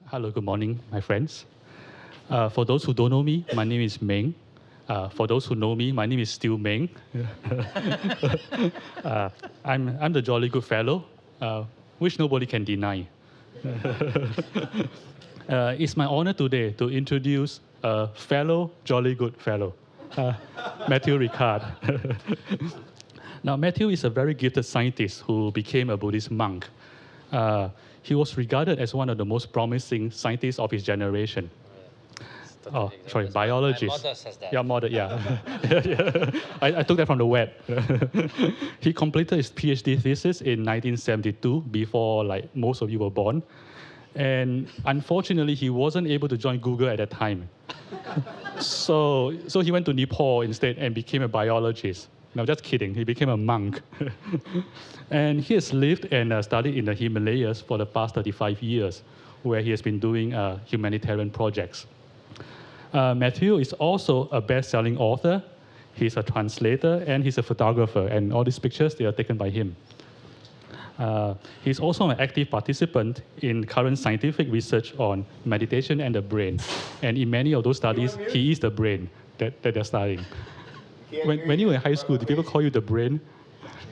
Hello, good morning, my friends. For those who don't know me, my name is Meng. For those who know me, my name is still Meng. I'm the jolly good fellow, which nobody can deny. It's my honor today to introduce a fellow jolly good fellow, Matthieu Ricard. Now, Matthieu is a very gifted scientist who became a Buddhist monk. He was regarded as one of the most promising scientists of his generation. Oh, sorry, biologist. My mother says that. Yeah, mother, yeah. Yeah. I took that from the web. He completed his PhD thesis in 1972, before like most of you were born. And unfortunately, he wasn't able to join Google at that time. So he went to Nepal instead and became a biologist. No, just kidding. He became a monk. And he has lived and studied in the Himalayas for the past 35 years, where he has been doing humanitarian projects. Matthieu is also a best-selling author. He's a translator, and he's a photographer. And all these pictures, they are taken by him. He's also an active participant in current scientific research on meditation and the brain. And in many of those studies, he is the brain that they're studying. When you were in high school, did people call you the brain?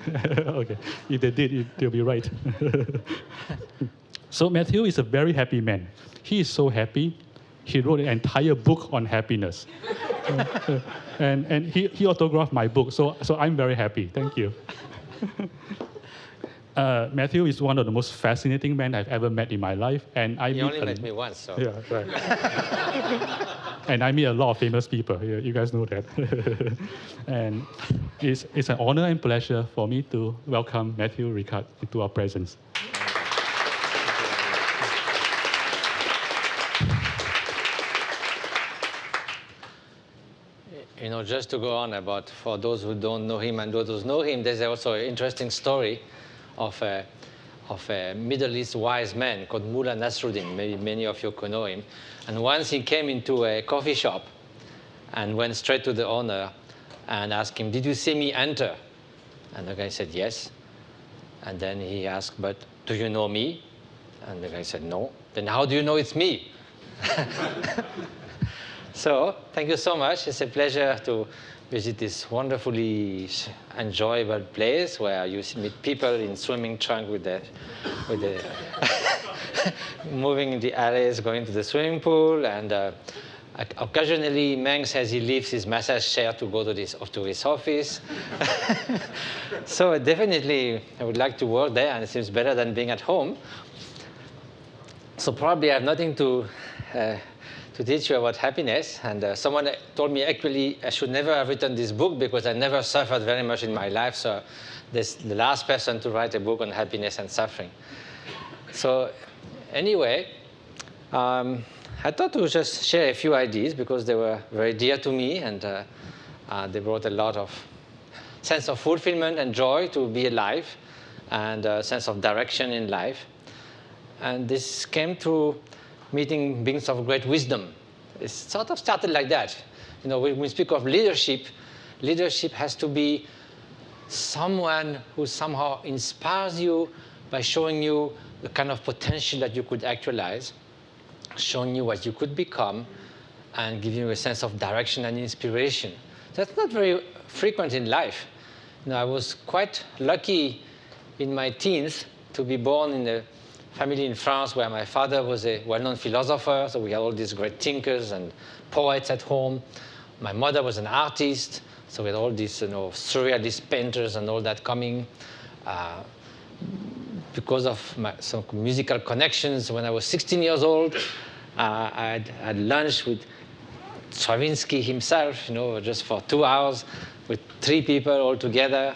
Okay, if they did, they'll be right. So Matthieu is a very happy man. He is so happy, he wrote an entire book on happiness. And he autographed my book, so I'm very happy. Thank you. Matthieu is one of the most fascinating men I've ever met in my life. And He only met me once, so. Yeah, right. And I meet a lot of famous people. You guys know that. And it's an honor and pleasure for me to welcome Matthieu Ricard into our presence. You know, just to go on about, for those who don't know him and those who know him, there's also an interesting story of a Middle East wise man called Mullah Nasruddin. Maybe many of you could know him. And once he came into a coffee shop and went straight to the owner and asked him, "Did you see me enter?" And the guy said, "Yes." And then he asked, "But do you know me?" And the guy said, "No." "Then how do you know it's me?" So thank you so much. It's a pleasure to visit this wonderfully enjoyable place where you meet people in swimming trunk with the moving in the alleys, going to the swimming pool, and occasionally Meng says he leaves his massage chair to go to his office. So definitely I would like to work there, and it seems better than being at home. So probably I have nothing to teach you about happiness. And someone told me actually I should never have written this book because I never suffered very much in my life. So this is the last person to write a book on happiness and suffering. So anyway, I thought to just share a few ideas because they were very dear to me, and they brought a lot of sense of fulfillment and joy to be alive, and a sense of direction in life. And this came through meeting beings of great wisdom. It sort of started like that. You know, when we speak of leadership, leadership has to be someone who somehow inspires you by showing you the kind of potential that you could actualize, showing you what you could become, and giving you a sense of direction and inspiration. That's not very frequent in life. You know, I was quite lucky in my teens to be born in a family in France where my father was a well-known philosopher, so we had all these great thinkers and poets at home. My mother was an artist, so we had all these surrealist painters and all that coming. Because of some musical connections, when I was 16 years old, I had lunch with Stravinsky himself, just for 2 hours with 3 people all together.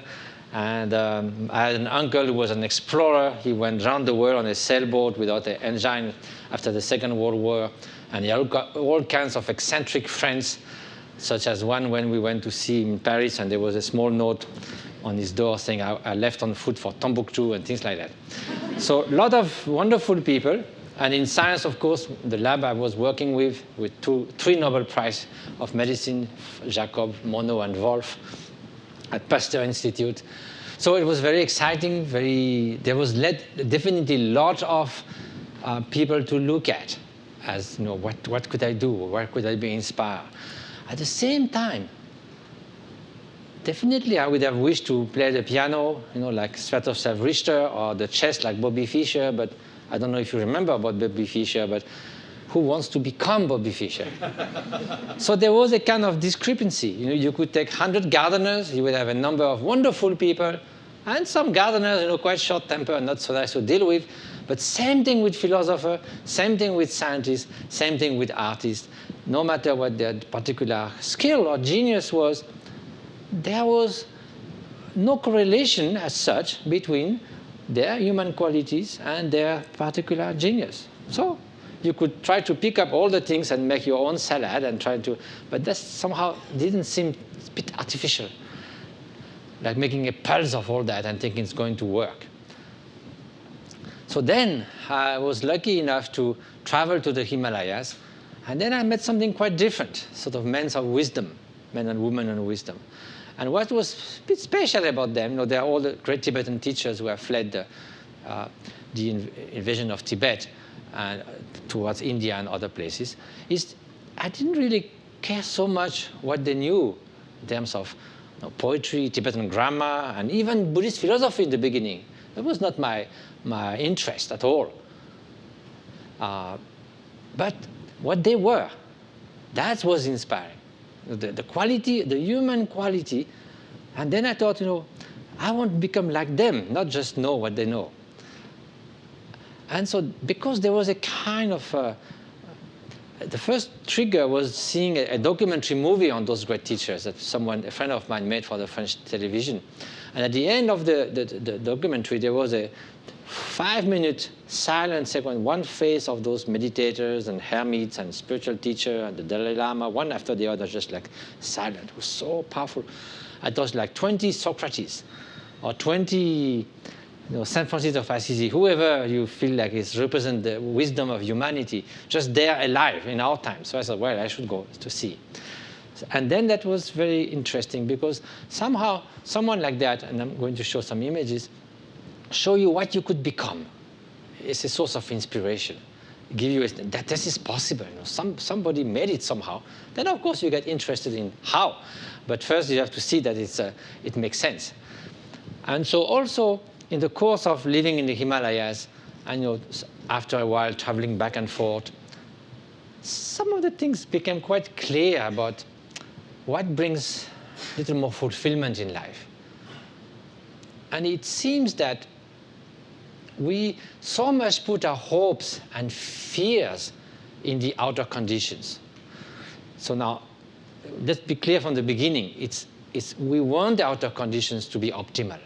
And I had an uncle who was an explorer. He went around the world on a sailboat without an engine after the Second World War. And he had all kinds of eccentric friends, such as one when we went to see him in Paris, and there was a small note on his door saying, I left on foot for Timbuktu and things like that. So a lot of wonderful people. And in science, of course, the lab I was working with 3 Nobel Prize of Medicine, Jacob, Monod, and Wolf, at Pasteur Institute. So it was very exciting. There was definitely a lot of people to look at as, what could I do? Where could I be inspired? At the same time, definitely I would have wished to play the piano, like Sviatoslav Richter, or the chess like Bobby Fischer, but I don't know if you remember about Bobby Fischer, but who wants to become Bobby Fischer? So there was a kind of discrepancy. You could take 100 gardeners, you would have a number of wonderful people, and some gardeners, quite short-tempered, not so nice to deal with. But same thing with philosophers, same thing with scientists, same thing with artists. No matter what their particular skill or genius was, there was no correlation as such between their human qualities and their particular genius. So you could try to pick up all the things and make your own salad and try to, but that somehow didn't seem a bit artificial, like making a pulse of all that and thinking it's going to work. So then I was lucky enough to travel to the Himalayas, and then I met something quite different, sort of men of wisdom, men and women of wisdom. And what was a bit special about them, they're all the great Tibetan teachers who have fled the invasion of Tibet and towards India and other places, is I didn't really care so much what they knew in terms of poetry, Tibetan grammar, and even Buddhist philosophy in the beginning. That was not my interest at all. But what they were, that was inspiring. The quality, the human quality. And then I thought, I want to become like them, not just know what they know. And so because there was a kind of, the first trigger was seeing a documentary movie on those great teachers that a friend of mine made for the French television. And at the end of the documentary, there was a 5-minute silent sequence, one face of those meditators and hermits and spiritual teacher and the Dalai Lama, one after the other, just like silent. It was so powerful. I thought like 20 Socrates or 20 St. Francis of Assisi, whoever you feel like is represent the wisdom of humanity, just there alive in our time. So I said, well, I should go to see. And then that was very interesting because somehow someone like that, and I'm going to show some images, show you what you could become. It's a source of inspiration. Give you that this is possible. Somebody made it somehow. Then of course you get interested in how. But first you have to see that it makes sense. And so also in the course of living in the Himalayas, and after a while traveling back and forth, some of the things became quite clear about what brings a little more fulfillment in life. And it seems that we so much put our hopes and fears in the outer conditions. So now, let's be clear from the beginning. We want the outer conditions to be optimal.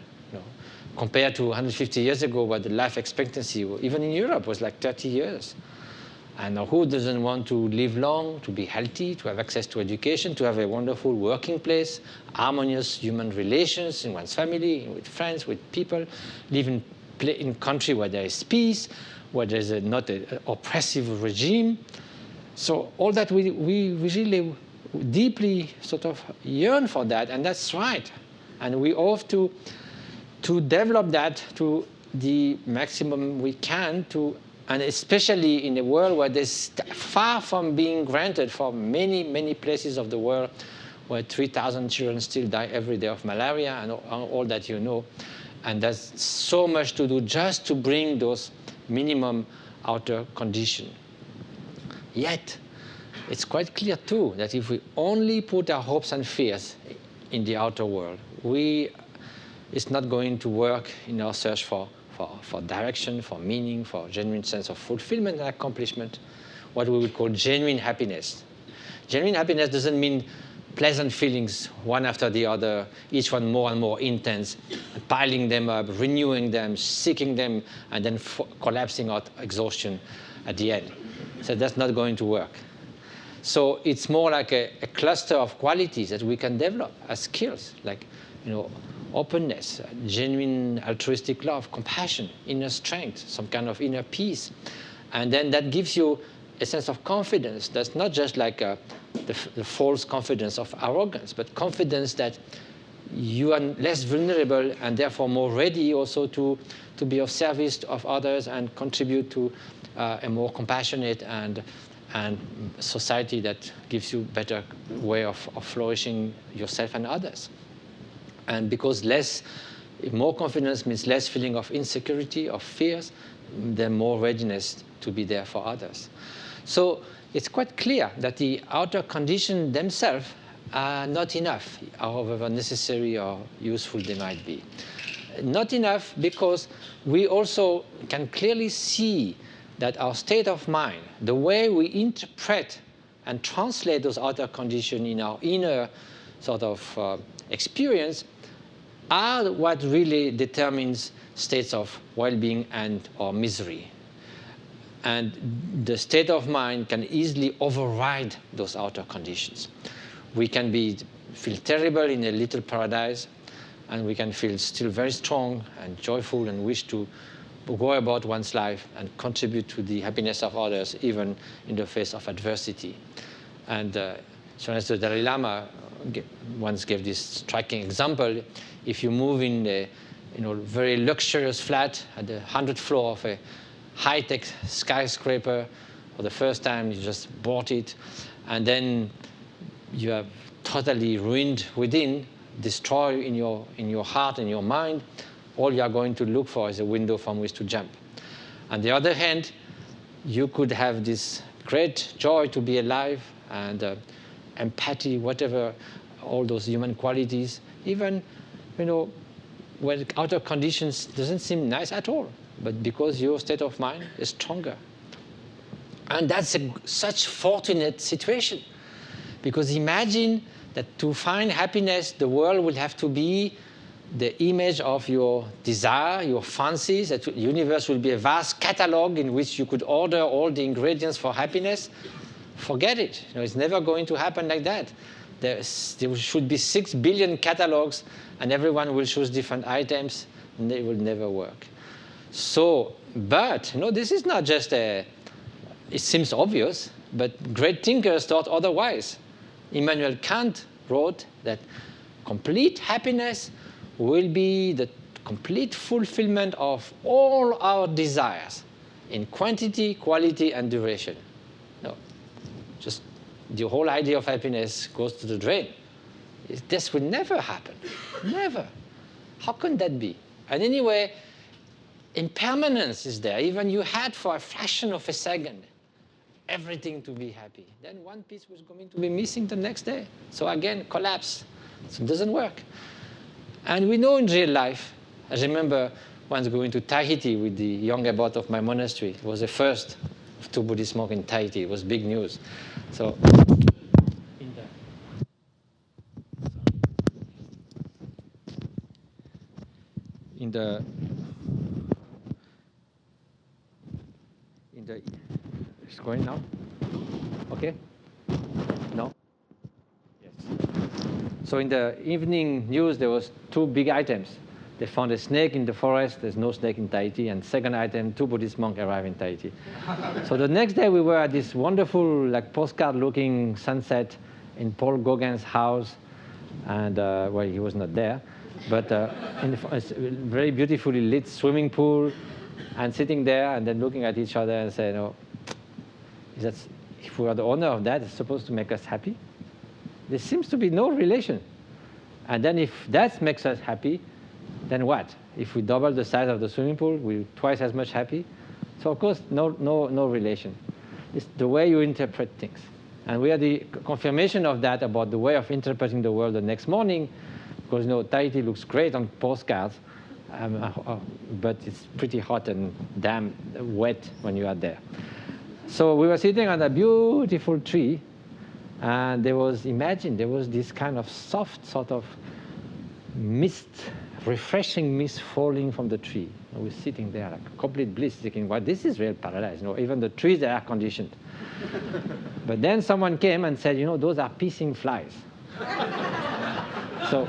Compared to 150 years ago, where the life expectancy, even in Europe, was like 30 years. And who doesn't want to live long, to be healthy, to have access to education, to have a wonderful working place, harmonious human relations in one's family, with friends, with people, live in a country where there is peace, where there's not an oppressive regime. So all that we really deeply sort of yearn for that, and that's right. And we ought to develop that to the maximum we can, and especially in a world where there's far from being granted for many, many places of the world, where 3,000 children still die every day of malaria and all that you know. And there's so much to do just to bring those minimum outer conditions. Yet, it's quite clear too that if we only put our hopes and fears in the outer world, it's not going to work in our search for direction, for meaning, for genuine sense of fulfillment and accomplishment, what we would call genuine happiness. Genuine happiness doesn't mean pleasant feelings, one after the other, each one more and more intense, piling them up, renewing them, seeking them, and then collapsing out exhaustion at the end. So that's not going to work. So it's more like a cluster of qualities that we can develop as skills, like openness, genuine altruistic love, compassion, inner strength, some kind of inner peace. And then that gives you a sense of confidence that's not just like the false confidence of arrogance, but confidence that you are less vulnerable and therefore more ready also to be of service of others and contribute to a more compassionate and society that gives you better way of flourishing yourself and others. And because more confidence means less feeling of insecurity, of fears, then more readiness to be there for others. So it's quite clear that the outer conditions themselves are not enough, however necessary or useful they might be. Not enough because we also can clearly see that our state of mind, the way we interpret and translate those outer conditions in our inner sort of experience, are what really determines states of well-being and or misery. And the state of mind can easily override those outer conditions. We can feel terrible in a little paradise, and we can feel still very strong and joyful and wish to go about one's life and contribute to the happiness of others, even in the face of adversity. And the Dalai Lama once gave this striking example. If you move in a very luxurious flat at the 100th floor of a high-tech skyscraper for the first time, you just bought it, and then you have totally ruined within, destroyed in your heart and your mind, all you are going to look for is a window from which to jump. On the other hand, you could have this great joy to be alive and empathy, whatever, all those human qualities, even when outer conditions doesn't seem nice at all, but because your state of mind is stronger. And that's such fortunate situation, because imagine that to find happiness, the world will have to be the image of your desire, your fancies, that the universe will be a vast catalog in which you could order all the ingredients for happiness. Forget it. It's never going to happen like that. There should be 6 billion catalogs, and everyone will choose different items, and they will never work. So, but this is not just it seems obvious, but great thinkers thought otherwise. Immanuel Kant wrote that complete happiness will be the complete fulfillment of all our desires in quantity, quality, and duration. No, just the whole idea of happiness goes to the drain. This will never happen, never. How can that be? And anyway, impermanence is there. Even you had for a fraction of a second everything to be happy. Then one piece was going to be missing the next day. So again, collapse. So it doesn't work. And we know in real life, I remember once going to Tahiti with the young abbot of my monastery. It was the first of 2 Buddhist monks in Tahiti. It was big news. So it's going now? Okay? No? Yes. So in the evening news, there was 2 big items. They found a snake in the forest. There's no snake in Tahiti. And second item, 2 Buddhist monks arrived in Tahiti. So the next day, we were at this wonderful, postcard-looking sunset in Paul Gauguin's house. And, well, he was not there. But in a very beautifully lit swimming pool, and sitting there and then looking at each other and saying, if we are the owner of that, it's supposed to make us happy? There seems to be no relation. And then if that makes us happy, then what? If we double the size of the swimming pool, we're twice as much happy? So of course, no relation. It's the way you interpret things. And we had the confirmation of that about the way of interpreting the world the next morning, because Tahiti looks great on postcards, but it's pretty hot and damn wet when you are there. So we were sitting on a beautiful tree, and there was this kind of soft sort of mist, refreshing mist falling from the tree. And we're sitting there like complete bliss, thinking, well, this is real paradise. Even the trees are air conditioned. But then someone came and said, those are pissing flies. So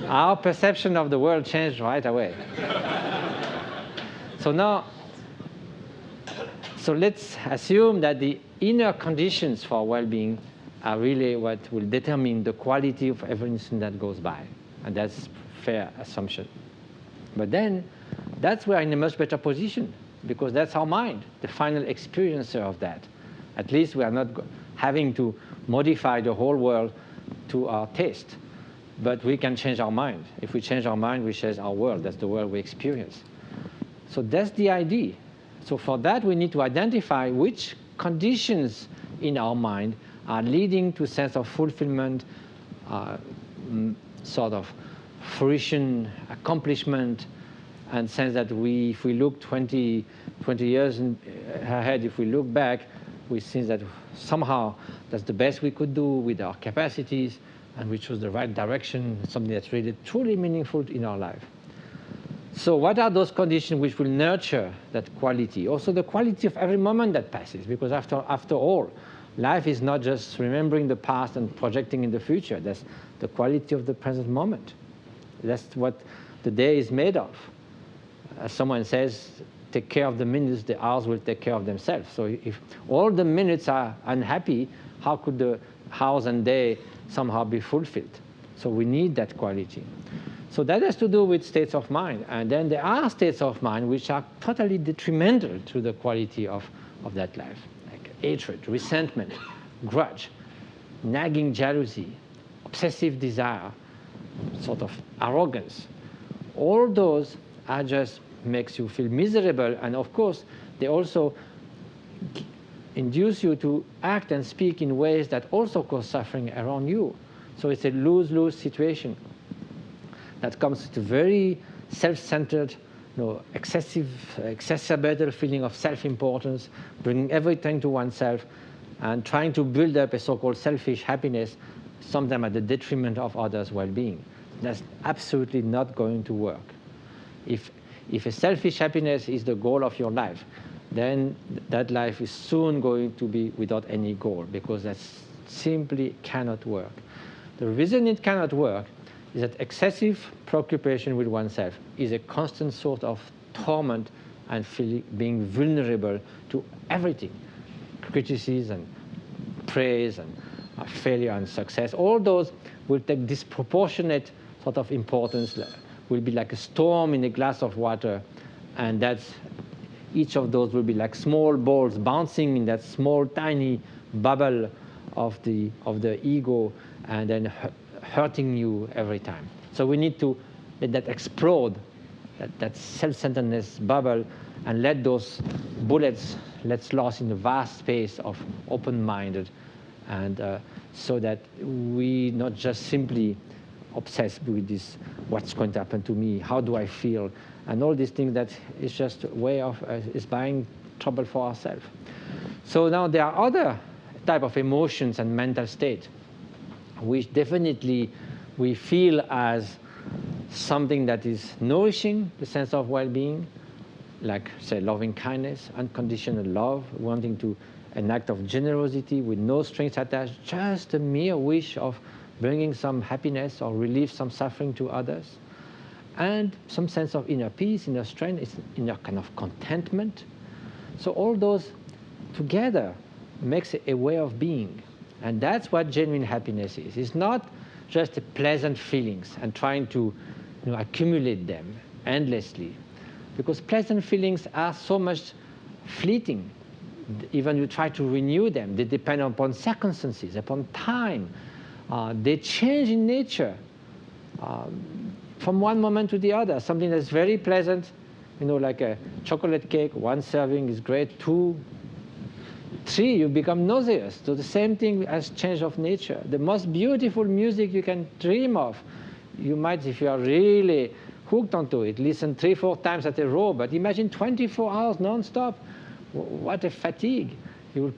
our perception of the world changed right away. So let's assume that the inner conditions for well-being are really what will determine the quality of every instant that goes by. And that's fair assumption. But then that's where we're in a much better position, because that's our mind, the final experiencer of that. At least we are not having to modify the whole world to our taste. But we can change our mind. If we change our mind, we change our world. That's the world we experience. So that's the idea. So for that, we need to identify which conditions in our mind are leading to a sense of fulfillment, sort of fruition, accomplishment, and sense that if we look 20 years ahead, if we look back, we see that somehow that's the best we could do with our capacities, and we chose the right direction, something that's really truly meaningful in our life. So what are those conditions which will nurture that quality? Also the quality of every moment that passes, because after all, life is not just remembering the past and projecting in the future. That's the quality of the present moment. That's what the day is made of. As someone says, take care of the minutes, the hours will take care of themselves. So if all the minutes are unhappy, how could the hours and day somehow be fulfilled? So we need that quality. So that has to do with states of mind. And then there are states of mind which are totally detrimental to the quality of that life, like hatred, resentment, grudge, nagging jealousy, obsessive desire, sort of arrogance. All those are just makes you feel miserable, and of course they also induce you to act and speak in ways that also cause suffering around you. So it's a lose-lose situation that comes to very self-centered, exacerbated feeling of self-importance, bringing everything to oneself, and trying to build up a so-called selfish happiness, sometimes at the detriment of others' well-being. That's absolutely not going to work. If a selfish happiness is the goal of your life, then that life is soon going to be without any goal, because that simply cannot work. The reason it cannot work is that excessive preoccupation with oneself is a constant sort of torment and being vulnerable to everything, criticism, praise, and failure and success. All those will take disproportionate sort of importance, will be like a storm in a glass of water, and each of those will be like small balls bouncing in that small, tiny bubble of the ego, and then hurting you every time. So we need to let that explode, that self-centeredness bubble, and let those bullets let loose in the vast space of open-minded, and so that we not just simply obsessed with this, what's going to happen to me, how do I feel, and all these things that is just a way of is buying trouble for ourselves. So now there are other type of emotions and mental state which definitely we feel as something that is nourishing the sense of well-being, like, say, loving kindness, unconditional love, wanting to an act of generosity with no strings attached, just a mere wish of bringing some happiness or relieve some suffering to others, and some sense of inner peace, inner strength, inner kind of contentment. So all those together makes a way of being. And that's what genuine happiness is. It's not just pleasant feelings and trying to accumulate them endlessly, because pleasant feelings are so much fleeting. Even you try to renew them, they depend upon circumstances, upon time. They change in nature from one moment to the other. Something that's very pleasant, like a chocolate cake, one serving is great, 2, 3, you become nauseous. So the same thing as change of nature. The most beautiful music you can dream of, you might, if you are really hooked onto it, listen 3, 4 times at a row, but imagine 24 hours non-stop. What a fatigue. It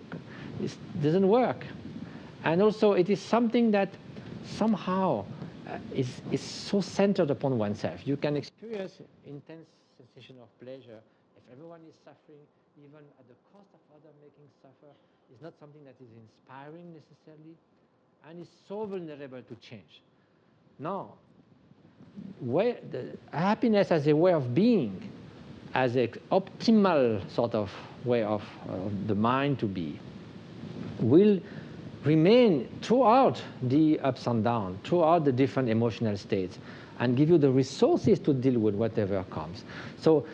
doesn't work. And also it is something that somehow is so centered upon oneself. You can experience intense sensation of pleasure if everyone is suffering, even at the cost of others making suffer. It's not something that is inspiring necessarily, and is so vulnerable to change. No. Happiness as a way of being, as an optimal sort of way of the mind to be, will remain throughout the ups and downs, throughout the different emotional states, and give you the resources to deal with whatever comes. So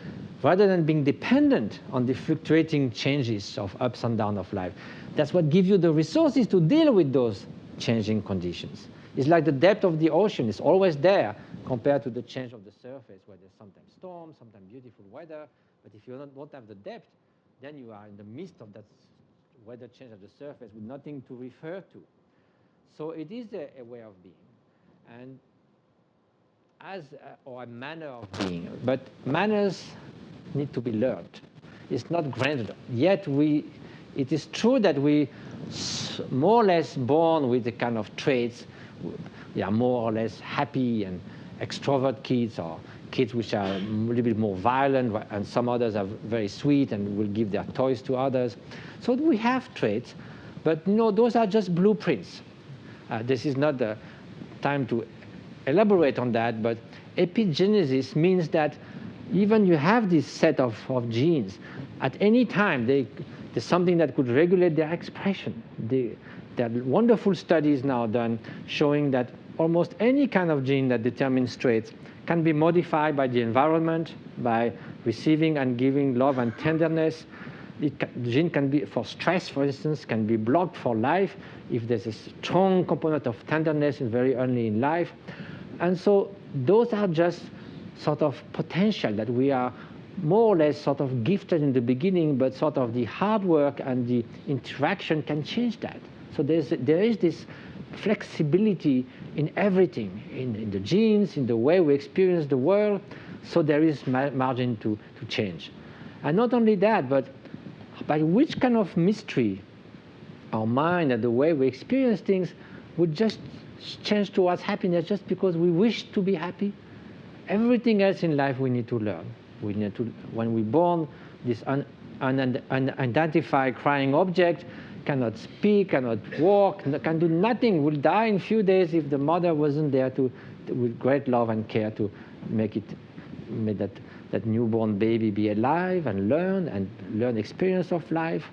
rather than being dependent on the fluctuating changes of ups and downs of life, that's what gives you the resources to deal with those changing conditions. It's like the depth of the ocean is always there compared to the change of the surface, where there's sometimes storms, sometimes beautiful weather. But if you don't have the depth, then you are in the midst of that weather change of the surface with nothing to refer to. So it is a way of being, and or a manner of being. But manners need to be learned. It's not granted. Yet it is true that we more or less born with the kind of traits. We are more or less happy and extrovert kids, or kids which are a little bit more violent, and some others are very sweet and will give their toys to others. So we have traits, but those are just blueprints. This is not the time to elaborate on that, but epigenesis means that even you have this set of genes, at any time there's something that could regulate their expression. There are wonderful studies now done showing that almost any kind of gene that determines traits can be modified by the environment, by receiving and giving love and tenderness. The gene can be, for stress, for instance, can be blocked for life if there's a strong component of tenderness very early in life. And so those are just sort of potential that we are more or less sort of gifted in the beginning, but sort of the hard work and the interaction can change that. So there is this flexibility in everything, in the genes, in the way we experience the world. So there is margin to change. And not only that, but by which kind of mystery our mind and the way we experience things would just change towards happiness just because we wish to be happy. Everything else in life we need to learn. We need to, when we're born, this unidentified crying object cannot speak, cannot walk, can do nothing, will die in a few days if the mother wasn't there with great love and care to make that newborn baby be alive and learn experience of life,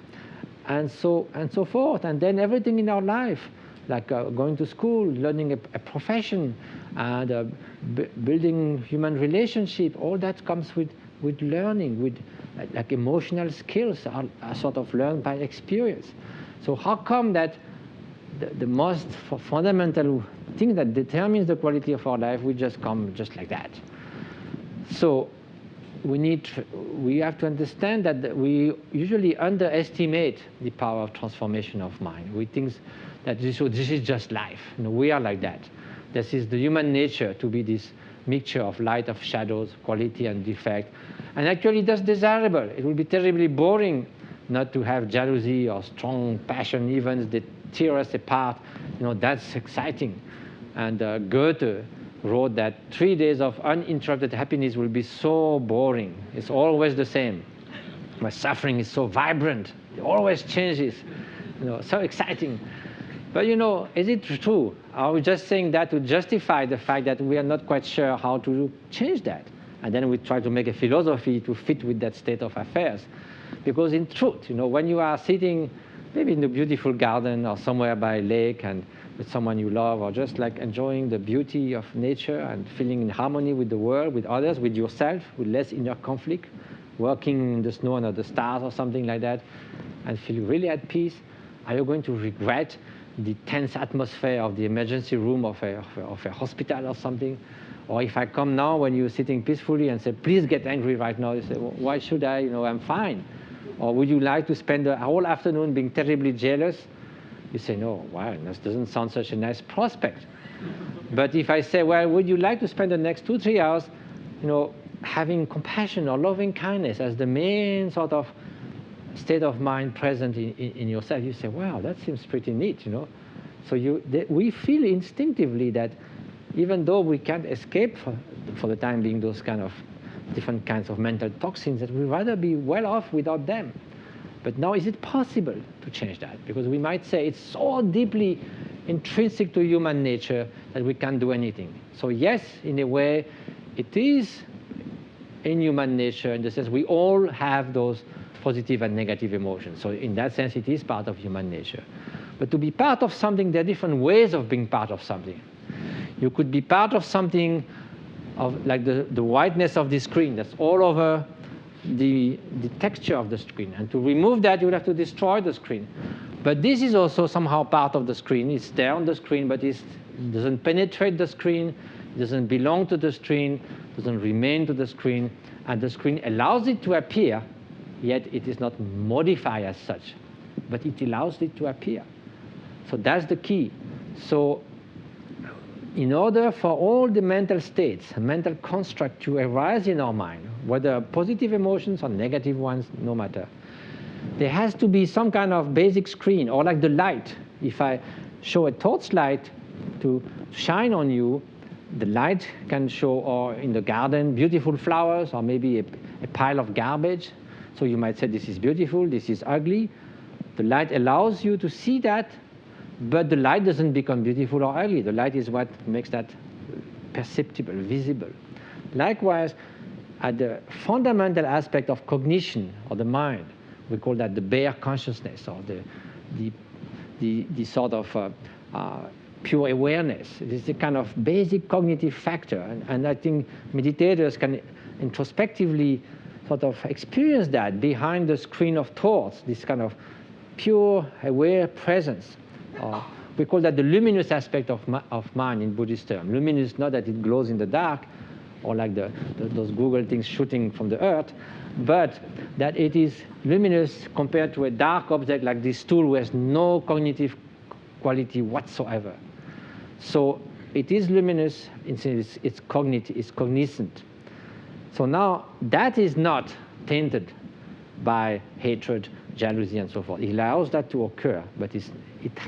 and so forth. And then everything in our life, like going to school, learning a profession, and building human relationship, all that comes with learning, with like emotional skills are sort of learned by experience. So how come that the most fundamental thing that determines the quality of our life will just come just like that? So we have to understand that we usually underestimate the power of transformation of mind. We think that this is just life. We are like that. This is the human nature to be this mixture of light, of shadows, quality and defect. And actually that's desirable. It will be terribly boring not to have jealousy or strong passion events that tear us apart. That's exciting. And Goethe wrote that 3 days of uninterrupted happiness will be so boring. It's always the same. But suffering is so vibrant. It always changes. So exciting. But is it true? Are we just saying that to justify the fact that we are not quite sure how to change that? And then we try to make a philosophy to fit with that state of affairs. Because in truth, when you are sitting maybe in a beautiful garden or somewhere by a lake and with someone you love, or just like enjoying the beauty of nature and feeling in harmony with the world, with others, with yourself, with less inner conflict, working in the snow under the stars or something like that, and feel really at peace, are you going to regret the tense atmosphere of the emergency room of a hospital or something? Or if I come now when you're sitting peacefully and say, please get angry right now, you say, well, why should I? I'm fine. Or would you like to spend the whole afternoon being terribly jealous? You say, no, wow, that doesn't sound such a nice prospect. But if I say, well, would you like to spend the next 2-3 hours, having compassion or loving kindness as the main sort of state of mind present in yourself, you say, wow, that seems pretty neat, So we feel instinctively that even though we can't escape for the time being those kind of different kinds of mental toxins, that we'd rather be well off without them. But now, is it possible to change that? Because we might say it's so deeply intrinsic to human nature that we can't do anything. So yes, in a way, it is in human nature in the sense we all have those positive and negative emotions. So in that sense, it is part of human nature. But to be part of something, there are different ways of being part of something. You could be part of something of like the whiteness of the screen that's all over the texture of the screen. And to remove that, you would have to destroy the screen. But this is also somehow part of the screen. It's there on the screen, but it doesn't penetrate the screen, it doesn't belong to the screen, doesn't remain to the screen, and the screen allows it to appear, yet it is not modified as such, but it allows it to appear. So that's the key. So in order for all the mental states, mental construct to arise in our mind, whether positive emotions or negative ones, no matter, there has to be some kind of basic screen, or like the light. If I show a torchlight to shine on you, the light can show, or in the garden, beautiful flowers, or maybe a pile of garbage. So you might say, this is beautiful, this is ugly. The light allows you to see that, but the light doesn't become beautiful or ugly. The light is what makes that perceptible, visible. Likewise, at the fundamental aspect of cognition, or the mind, we call that the bare consciousness, or the sort of pure awareness. It is a kind of basic cognitive factor. And I think meditators can introspectively sort of experience that behind the screen of thoughts, this kind of pure, aware presence. We call that the luminous aspect of mind in Buddhist term. Luminous, not that it glows in the dark, or like those Google things shooting from the earth, but that it is luminous compared to a dark object like this tool, who has no cognitive quality whatsoever. So it is luminous, it's cognizant. So now that is not tainted by hatred, jealousy, and so forth. It allows that to occur, but it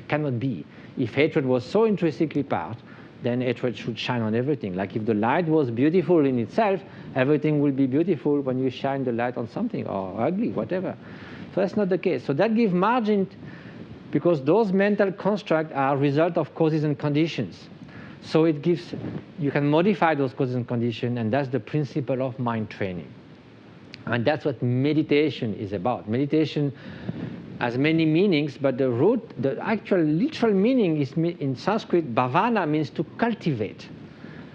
cannot be. If hatred was so intrinsically part, then hatred should shine on everything. Like if the light was beautiful in itself, everything will be beautiful when you shine the light on something, or ugly, whatever. So that's not the case. So that gives margin, because those mental constructs are a result of causes and conditions. So it gives, you can modify those causes and conditions, and that's the principle of mind training. And that's what meditation is about. Meditation has many meanings, but the actual literal meaning is, in Sanskrit, bhavana means to cultivate.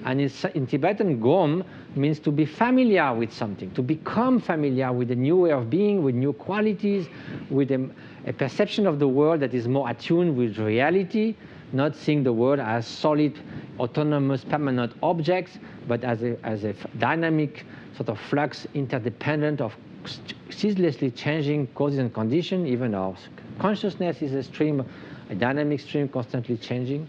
And in Tibetan, gom means to be familiar with something, to become familiar with a new way of being, with new qualities, with a perception of the world that is more attuned with reality, not seeing the world as solid, autonomous, permanent objects, but as a dynamic sort of flux, interdependent of ceaselessly changing causes and conditions. Even our consciousness is a stream, a dynamic stream, constantly changing.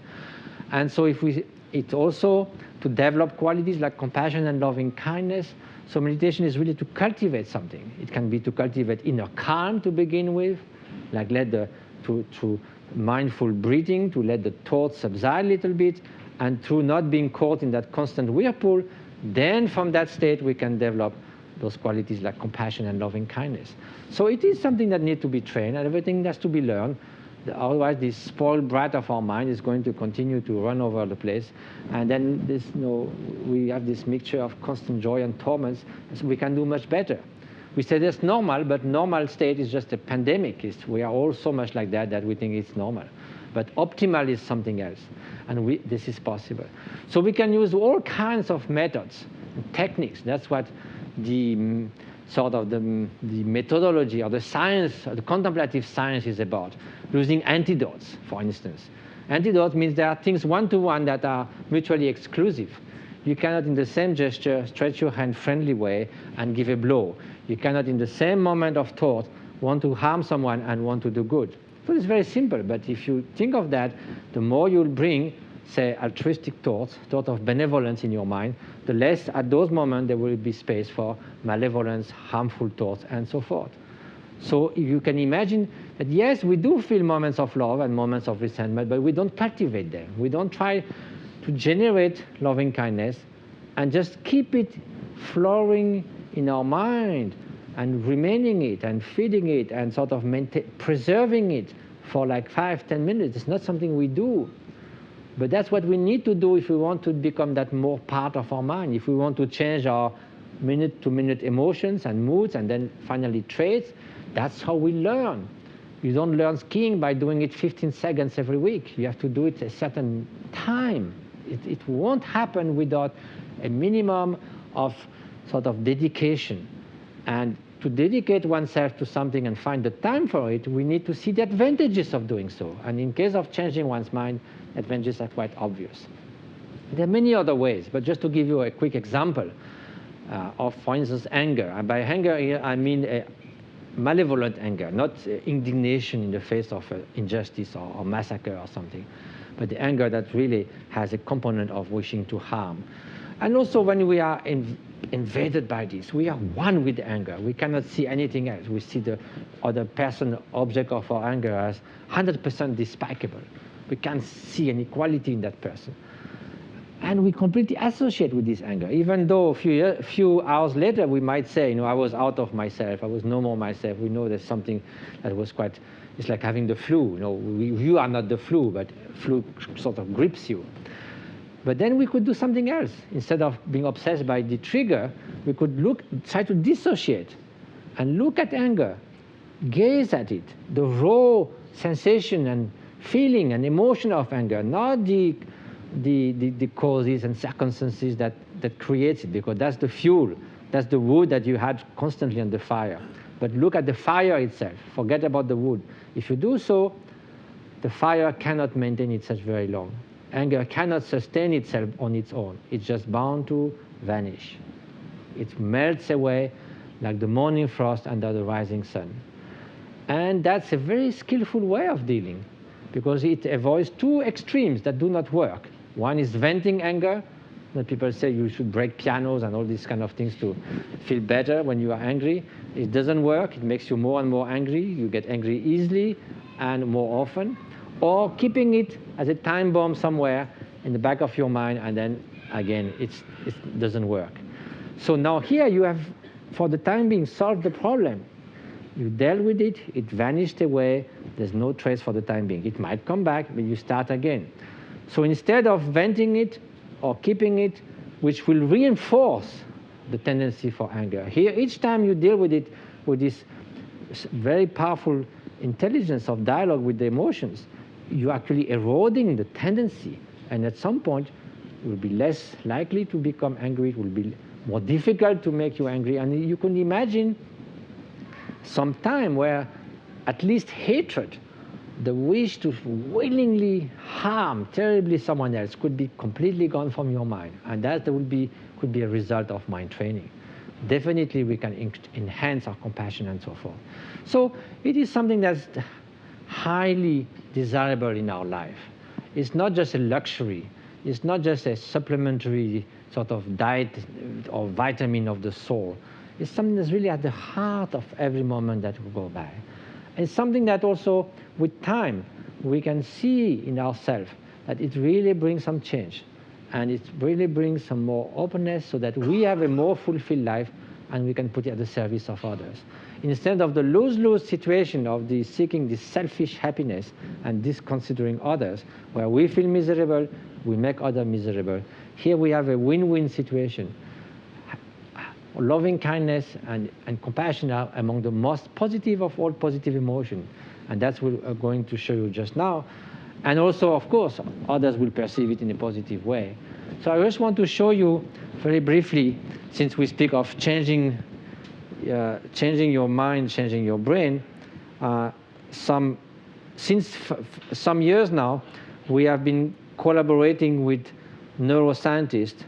And so it's also to develop qualities like compassion and loving kindness. So meditation is really to cultivate something. It can be to cultivate inner calm to begin with, like through mindful breathing, to let the thoughts subside a little bit, and through not being caught in that constant whirlpool. Then from that state we can develop those qualities like compassion and loving kindness. So it is something that needs to be trained, and everything has to be learned. Otherwise, this spoiled brat of our mind is going to continue to run over the place. And then we have this mixture of constant joy and torments, so we can do much better. We say that's normal, but normal state is just a pandemic. We are all so much like that we think it's normal. But optimal is something else, and this is possible. So we can use all kinds of methods and techniques. That's what the sort of the methodology or the science, or the contemplative science is about. Using antidotes, for instance. Antidote means there are things one-to-one that are mutually exclusive. You cannot, in the same gesture, stretch your hand friendly way and give a blow. You cannot, in the same moment of thought, want to harm someone and want to do good. So it's very simple, but if you think of that, the more you'll bring, say, altruistic thoughts, thought of benevolence in your mind, the less at those moments there will be space for malevolence, harmful thoughts, and so forth. So you can imagine that, yes, we do feel moments of love and moments of resentment, but we don't cultivate them. We don't try to generate loving kindness and just keep it flowering in our mind and remaining it and feeding it and sort of preserving it for like 5-10 minutes. It's not something we do. But that's what we need to do if we want to become that more part of our mind, if we want to change our minute-to-minute emotions and moods and then finally traits. That's how we learn. You don't learn skiing by doing it 15 seconds every week. You have to do it a certain time. It won't happen without a minimum of sort of dedication. And to dedicate oneself to something and find the time for it, we need to see the advantages of doing so. And in case of changing one's mind, advantages are quite obvious. There are many other ways, but just to give you a quick example of, for instance, anger. And by anger here, I mean a malevolent anger, not indignation in the face of injustice or massacre or something, but the anger that really has a component of wishing to harm. And also when we are invaded by this, we are one with the anger. We cannot see anything else. We see the other person, object of our anger, as 100% despicable. We can't see any quality in that person. And we completely associate with this anger, even though a few hours later we might say, I was out of myself, I was no more myself. We know there's something that was quite, it's like having the flu. You are not the flu, but flu sort of grips you. But then we could do something else. Instead of being obsessed by the trigger, we could try to dissociate and look at anger, gaze at it, the raw sensation and feeling and emotion of anger, not the causes and circumstances that creates it, because that's the fuel, that's the wood that you had constantly on the fire. But look at the fire itself, forget about the wood. If you do so, the fire cannot maintain itself very long. Anger cannot sustain itself on its own. It's just bound to vanish. It melts away like the morning frost under the rising sun. And that's a very skillful way of dealing, because it avoids two extremes that do not work. One is venting anger. That people say you should break pianos and all these kind of things to feel better when you are angry. It doesn't work. It makes you more and more angry. You get angry easily and more often. Or keeping it as a time bomb somewhere in the back of your mind, and then again it doesn't work. So now here you have, for the time being, solved the problem. You dealt with it, it vanished away, there's no trace for the time being. It might come back, but you start again. So instead of venting it or keeping it, which will reinforce the tendency for anger, here each time you deal with it with this very powerful intelligence of dialogue with the emotions, you're actually eroding the tendency, and at some point you will be less likely to become angry, it will be more difficult to make you angry, and you can imagine some time where at least hatred, the wish to willingly harm terribly someone else, could be completely gone from your mind, and that could be a result of mind training. Definitely we can enhance our compassion and so forth. So it is something that's highly desirable in our life. It's not just a luxury. It's not just a supplementary sort of diet or vitamin of the soul. It's something that's really at the heart of every moment that we go by. And it's something that also, with time, we can see in ourselves that it really brings some change. And it really brings some more openness so that we have a more fulfilled life and we can put it at the service of others. Instead of the lose-lose situation of the seeking this selfish happiness and disconsidering others, where we feel miserable, we make others miserable. Here we have a win-win situation. Loving kindness and compassion are among the most positive of all positive emotions. And that's what we're going to show you just now. And also, of course, others will perceive it in a positive way. So I just want to show you very briefly, since we speak of changing your mind, changing your brain, since some years now, we have been collaborating with neuroscientists.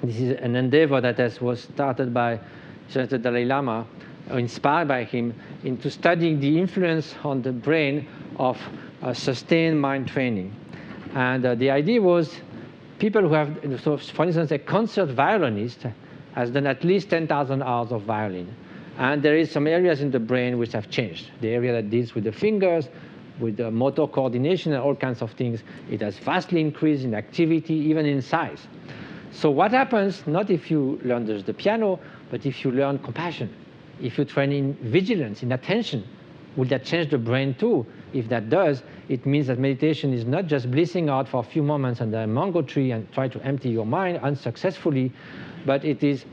This is an endeavor that was started by the Dalai Lama, inspired by him, into studying the influence on the brain of sustained mind training. And the idea was people who have, so for instance, a concert violinist has done at least 10,000 hours of violin. And there is some areas in the brain which have changed. The area that deals with the fingers, with the motor coordination and all kinds of things, it has vastly increased in activity, even in size. So what happens, not if you learn the piano, but if you learn compassion, if you train in vigilance, in attention, will that change the brain too? If that does, it means that meditation is not just blissing out for a few moments under a mango tree and try to empty your mind unsuccessfully, but it is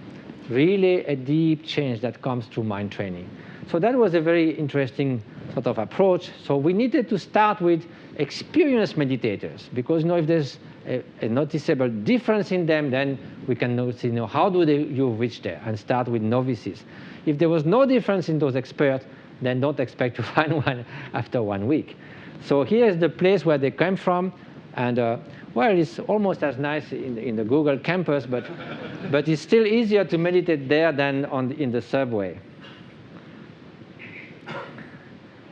really a deep change that comes through mind training. So that was a very interesting sort of approach. So we needed to start with experienced meditators, because if there's a noticeable difference in them, then we can notice, how do you reach there, and start with novices. If there was no difference in those experts, then don't expect to find one after 1 week. So here's the place where they came from, and well, it's almost as nice in the Google campus, but it's still easier to meditate there than in the subway.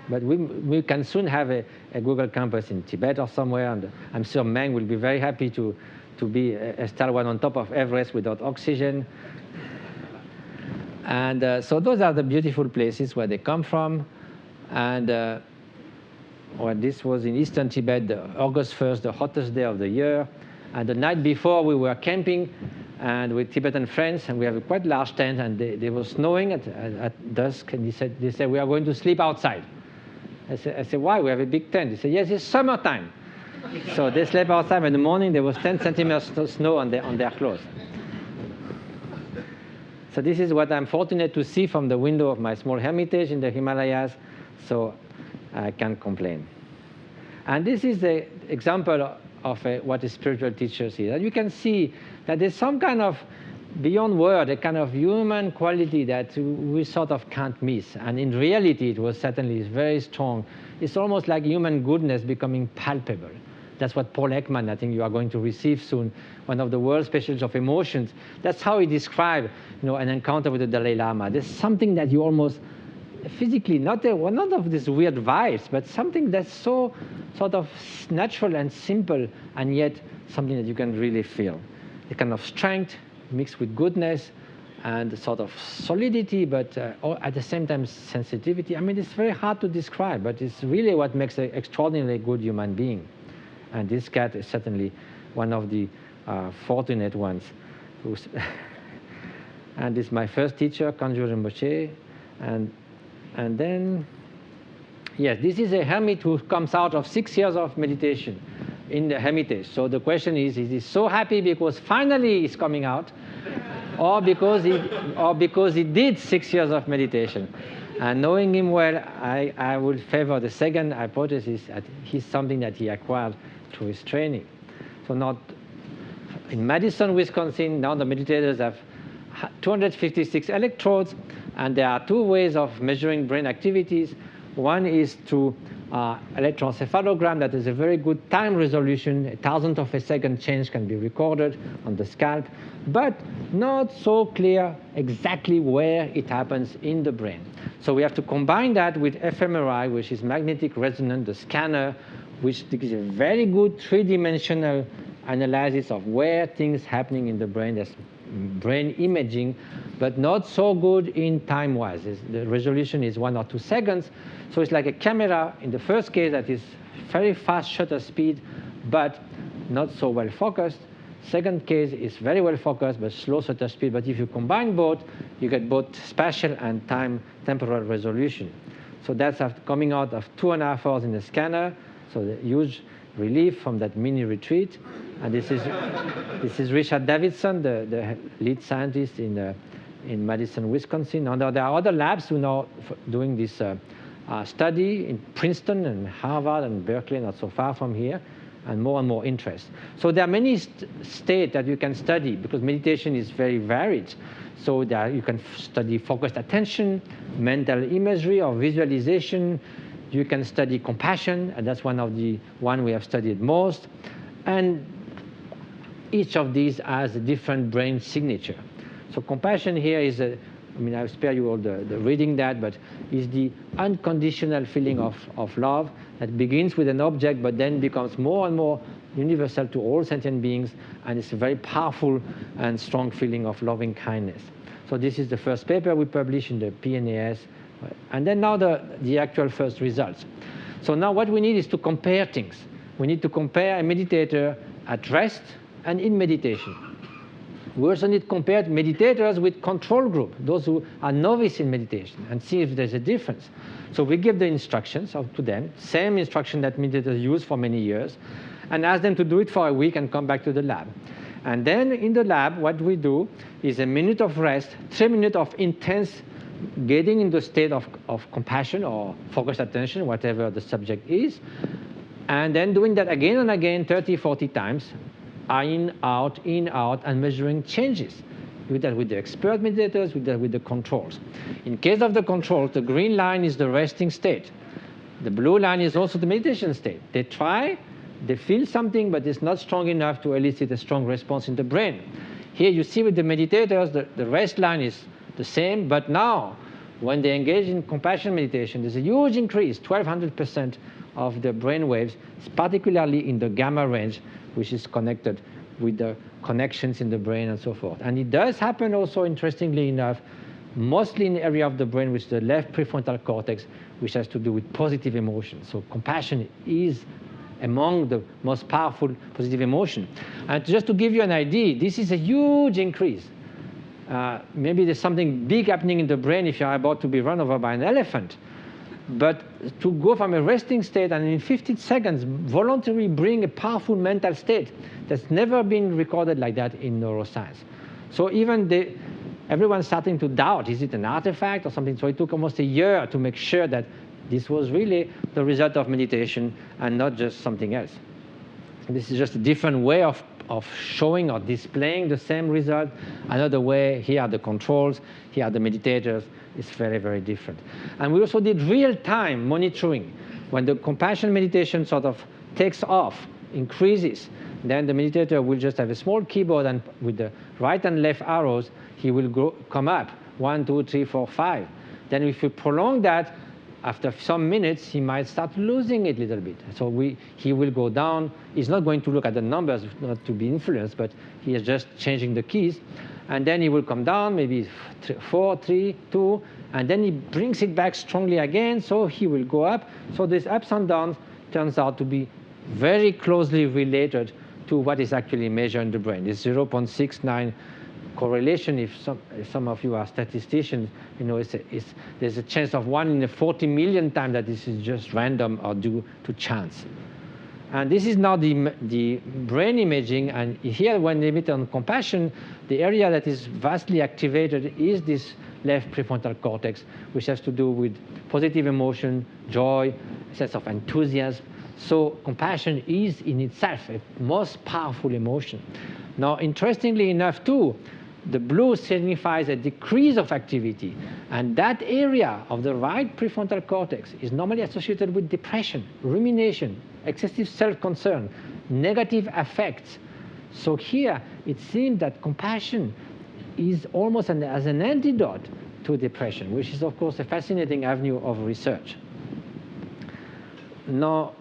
But we can soon have a Google campus in Tibet or somewhere, and I'm sure Meng will be very happy to be a stalwart on top of Everest without oxygen. And so those are the beautiful places where they come from. And well, this was in eastern Tibet, August 1st, the hottest day of the year. And the night before, we were camping and with Tibetan friends, and we have a quite large tent, and they were snowing at dusk, and they said, we are going to sleep outside. I said, why? We have a big tent. They said, yes, it's summertime. So they slept outside. In the morning, there was 10 centimeters of snow on their clothes. So this is what I'm fortunate to see from the window of my small hermitage in the Himalayas. So I can't complain. And this is the example of what a spiritual teacher sees. And you can see that there's some kind of, beyond word, a kind of human quality that we sort of can't miss. And in reality, it was certainly very strong. It's almost like human goodness becoming palpable. That's what Paul Ekman, I think you are going to receive soon, one of the world specialists of emotions. That's how he described an encounter with the Dalai Lama. There's something that you almost physically, not of these weird vibes, but something that's so sort of natural and simple, and yet something that you can really feel. A kind of strength mixed with goodness and sort of solidity, but at the same time sensitivity. I mean, it's very hard to describe, but it's really what makes an extraordinarily good human being. And this cat is certainly one of the fortunate ones. And this is my first teacher, Kanjur Rinpoche. And then, yes, this is a hermit who comes out of 6 years of meditation in the hermitage. So the question is he so happy because finally he's coming out, or because he did 6 years of meditation? And knowing him well, I would favor the second hypothesis, that he's something that he acquired through his training. So not in Madison, Wisconsin, now the meditators have 256 electrodes, and there are 2 ways of measuring brain activities. One is through electroencephalogram. That is a very good time resolution. A thousandth of a second change can be recorded on the scalp, but not so clear exactly where it happens in the brain. So we have to combine that with Fmri, which is magnetic resonance, the scanner, which gives a very good 3-dimensional analysis of where things happening in the brain. That's brain imaging, but not so good in time-wise. The resolution is 1 or 2 seconds. So it's like a camera in the first case that is very fast shutter speed, but not so well focused. Second case is very well focused, but slow shutter speed. But if you combine both, you get both spatial and temporal resolution. So that's coming out of 2.5 hours in the scanner. So the huge relief from that mini retreat. And this is Richard Davidson, the lead scientist in Madison, Wisconsin. Now, there are other labs who are doing this study in Princeton and Harvard and Berkeley, not so far from here, and more interest. So there are many states that you can study, because meditation is very varied. So there you can study focused attention, mental imagery or visualization. You can study compassion, and that's one we have studied most. And each of these has a different brain signature. So compassion here is I'll spare you all the reading that, but is the unconditional feeling of love that begins with an object, but then becomes more and more universal to all sentient beings, and it's a very powerful and strong feeling of loving kindness. So this is the first paper we published in the PNAS. And then now the actual first results. So now what we need is to compare things. We need to compare a meditator at rest and in meditation. We also need to compare meditators with control group, those who are novice in meditation, and see if there's a difference. So we give the instructions to them, same instruction that meditators use for many years, and ask them to do it for a week and come back to the lab. And then in the lab, what we do is a minute of rest, 3 minutes of intense getting into a state of compassion or focused attention, whatever the subject is, and then doing that again and again, 30, 40 times, in, out, and measuring changes. Do that with the expert meditators, do that with the controls. In case of the controls, the green line is the resting state. The blue line is also the meditation state. They try, they feel something, but it's not strong enough to elicit a strong response in the brain. Here you see with the meditators, the rest line is the same, but now, when they engage in compassion meditation, there's a huge increase, 1,200% of the brain waves, particularly in the gamma range, which is connected with the connections in the brain and so forth. And it does happen also, interestingly enough, mostly in the area of the brain, which is the left prefrontal cortex, which has to do with positive emotions. So compassion is among the most powerful positive emotion. And just to give you an idea, this is a huge increase. Maybe there's something big happening in the brain if you're about to be run over by an elephant. But to go from a resting state and in 15 seconds voluntarily bring a powerful mental state, that's never been recorded like that in neuroscience. So even everyone's starting to doubt, is it an artifact or something? So it took almost a year to make sure that this was really the result of meditation and not just something else. This is just a different way of showing or displaying the same result. Another way, here are the controls, here are the meditators. It's very, very different. And we also did real-time monitoring. When the compassion meditation sort of takes off, increases, then the meditator will just have a small keyboard, and with the right and left arrows, he will come up, 1, 2, 3, 4, 5. Then if you prolong that, after some minutes, he might start losing it a little bit. So he will go down. He's not going to look at the numbers, not to be influenced, but he is just changing the keys. And then he will come down, maybe 4, 3, 2, and then he brings it back strongly again, so he will go up. So these ups and downs turns out to be very closely related to what is actually measured in the brain. It's 0.69 correlation. If some of you are statisticians, you know there's a chance of 1 in 40 million times that this is just random or due to chance. And this is now the brain imaging. And here, when they meet on compassion, the area that is vastly activated is this left prefrontal cortex, which has to do with positive emotion, joy, sense of enthusiasm. So compassion is in itself a most powerful emotion. Now, interestingly enough, too, the blue signifies a decrease of activity. And that area of the right prefrontal cortex is normally associated with depression, rumination, excessive self-concern, negative affects. So here, it seems that compassion is almost as an antidote to depression, which is, of course, a fascinating avenue of research. Now